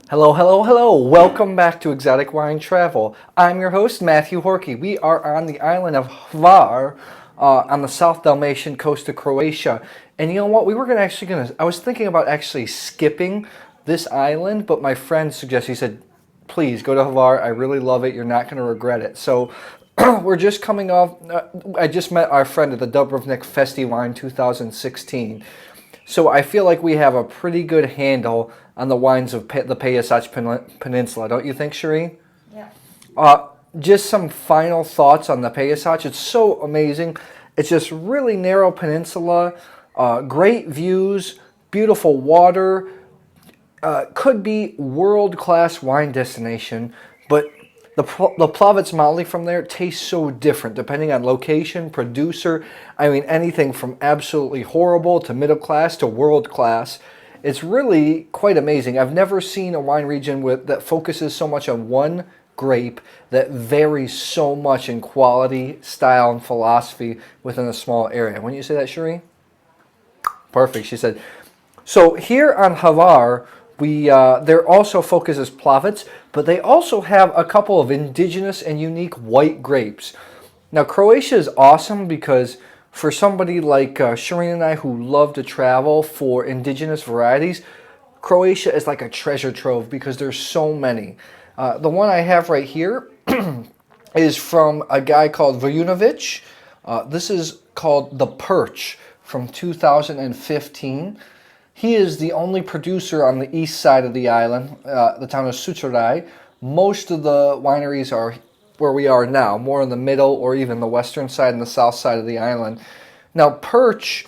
Hello, hello, hello. Welcome back to Exotic Wine Travel. I'm your host, Matthew Horkey. We are on the island of Hvar on the South Dalmatian coast of Croatia. And you know what? I was thinking about actually skipping this island, but my friend suggested, he said, please go to Hvar. I really love it. You're not going to regret it. So we're just coming off, I just met our friend at the Dubrovnik Festi Wine 2016. So I feel like we have a pretty good handle on the wines of the Peninsula, don't you think, Shireen? Yeah. Just some final thoughts on the Pejasac. It's so amazing. It's just really narrow peninsula, great views, beautiful water. Could be world-class wine destination, but the Plavac Mali from there tastes so different depending on location, producer. I mean, anything from absolutely horrible to middle class to world class. It's really quite amazing. I've never seen a wine region that focuses so much on one grape that varies so much in quality, style, and philosophy within a small area. Wouldn't you say that, Shireen? Perfect, she said. So here on Hvar, their also focus is Plavac, but they also have a couple of indigenous and unique white grapes. Now, Croatia is awesome because for somebody like Shireen and I who love to travel for indigenous varieties, Croatia is like a treasure trove because there's so many. The one I have right here is from a guy called Vujnović. This is called the Perch from 2015. He is the only producer on the east side of the island, the town of Sucuraj. Most of the wineries are where we are now, more in the middle or even the western side and the south side of the island. Now, Perch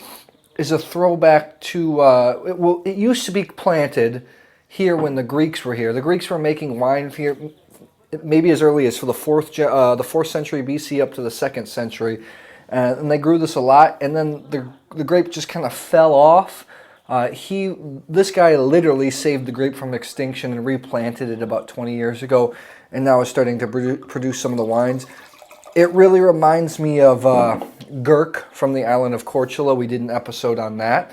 is a throwback to, it used to be planted here when the Greeks were here. The Greeks were making wine here maybe as early as for the 4th century BC up to the 2nd century. And they grew this a lot, and then the grape just kind of fell off. This guy literally saved the grape from extinction and replanted it about 20 years ago, and now is starting to produce some of the wines. It really reminds me of Gurk from the island of Korčula. We did an episode on that.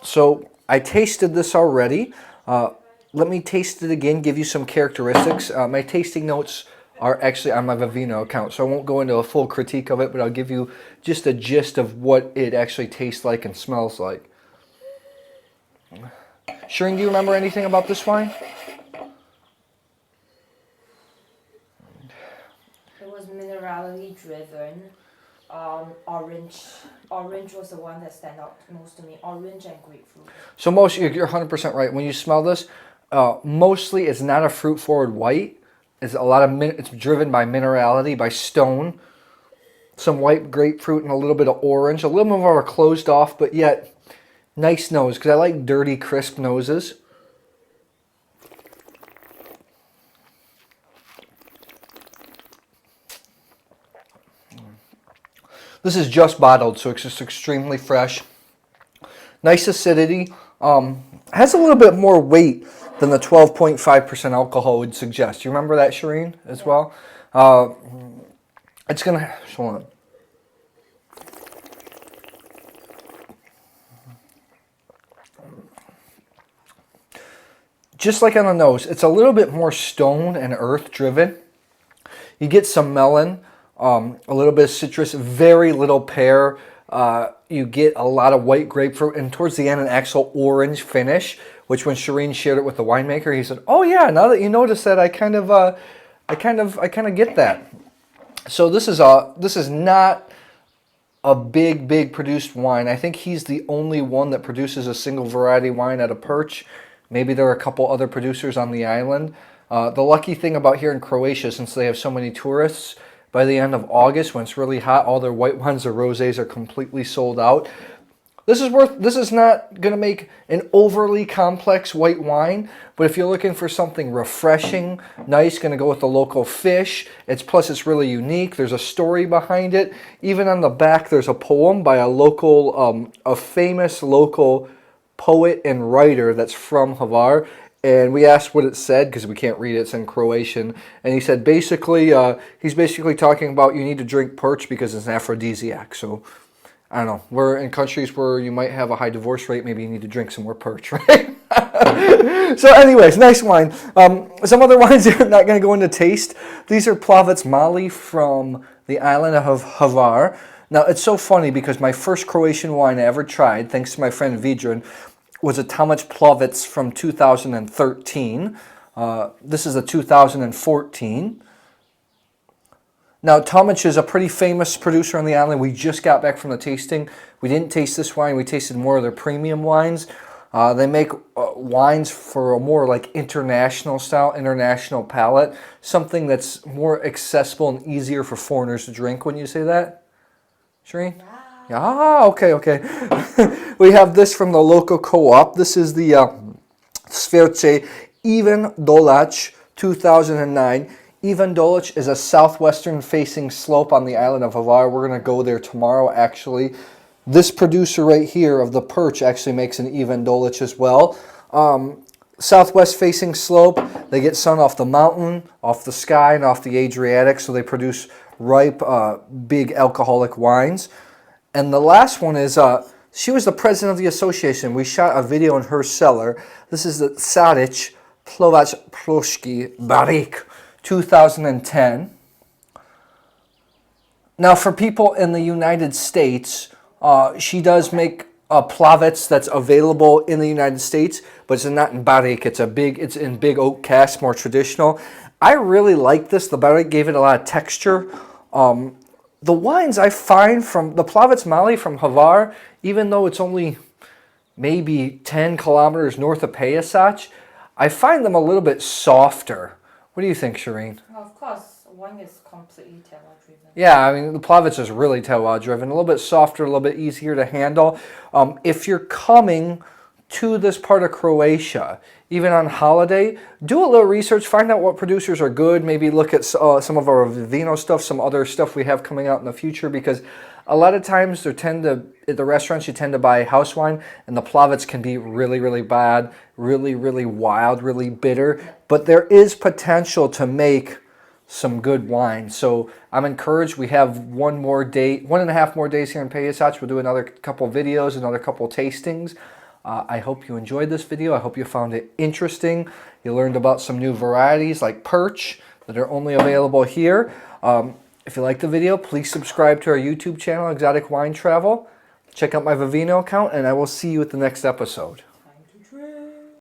So I tasted this already. Let me taste it again, give you some characteristics. My tasting notes are actually on my Vivino account, so I won't go into a full critique of it, but I'll give you just a gist of what it actually tastes like and smells like. Shireen, do you remember anything about this wine? It was minerally driven. Orange was the one that stand out most to me. Orange and grapefruit. So you're 100% right. When you smell this, mostly it's not a fruit-forward white. It's it's driven by minerality, by stone, some white grapefruit and a little bit of orange, a little more closed off, but yet nice nose, because I like dirty, crisp noses. This is just bottled, so it's just extremely fresh. Nice acidity. Has a little bit more weight than the 12.5% alcohol would suggest. You remember that, Shireen, as well? It's going to... Hold on. Just like on the nose, it's a little bit more stone and earth driven. You get some melon, a little bit of citrus, very little pear. You get a lot of white grapefruit, and towards the end, an actual orange finish. Which, when Shireen shared it with the winemaker, he said, "Oh yeah, now that you notice that, I kind of get that." So this is not a big produced wine. I think he's the only one that produces a single variety wine at a Perch. Maybe there are a couple other producers on the island. The lucky thing about here in Croatia, since they have so many tourists, by the end of August, when it's really hot, all their white wines or rosés are completely sold out. This is not going to make an overly complex white wine, but if you're looking for something refreshing, nice, going to go with the local fish. Plus it's really unique. There's a story behind it. Even on the back, there's a poem by a famous local poet and writer that's from Hvar. And we asked what it said because we can't read it. It's in Croatian. And he said he's basically talking about you need to drink perch because it's an aphrodisiac. So I don't know. We're in countries where you might have a high divorce rate. Maybe you need to drink some more Perch, right? So anyways, nice wine. Some other wines that I'm not going to go into taste. These are Plavac Mali from the island of Hvar. Now, it's so funny because my first Croatian wine I ever tried, thanks to my friend Vujnović, was a Tomac Plavac from 2013. This is a 2014. Now, Tomac is a pretty famous producer on the island. We just got back from the tasting. We didn't taste this wine. We tasted more of their premium wines. They make wines for a more like international style, international palate. Something that's more accessible and easier for foreigners to drink. Wouldn't you say that, Shireen? Yeah. Ah, okay. We have this from the local co-op. This is the Svirče Even Dolac 2009. Even Dolac is a southwestern facing slope on the island of Hvar. We're going to go there tomorrow, actually. This producer right here of the Perch actually makes an Even Dolac as well. Southwest facing slope. They get sun off the mountain, off the sky, and off the Adriatic, so they produce ripe, big alcoholic wines. And the last one is, she was the president of the association. We shot a video in her cellar. This is the Svirče Plavac Mali 2010. Now, for people in the United States, she does make a Plavac that's available in the United States, but it's not in barrique. It's in big oak casks, more traditional. I really like this. The barrique gave it a lot of texture. The wines I find from the Plavac Mali from Hvar, even though it's only maybe 10 kilometers north of Perch, I find them a little bit softer. What do you think, Shireen? Well, of course, wine is completely terroir-driven. Yeah, I mean, the Plavac is really terroir-driven, a little bit softer, a little bit easier to handle. If you're coming to this part of Croatia, even on holiday, do a little research, find out what producers are good, maybe look at some of our vino stuff, some other stuff we have coming out in the future, because a lot of times at the restaurants you tend to buy house wine, and the Plavac can be really, really bad, really, really wild, really bitter, but there is potential to make some good wine. So I'm encouraged. We have 1.5 more days here in Perch. We'll do another couple videos, another couple tastings. I hope you enjoyed this video. I hope you found it interesting. You learned about some new varieties like Perch that are only available here. If you liked the video, please subscribe to our YouTube channel, Exotic Wine Travel. Check out my Vivino account, and I will see you at the next episode.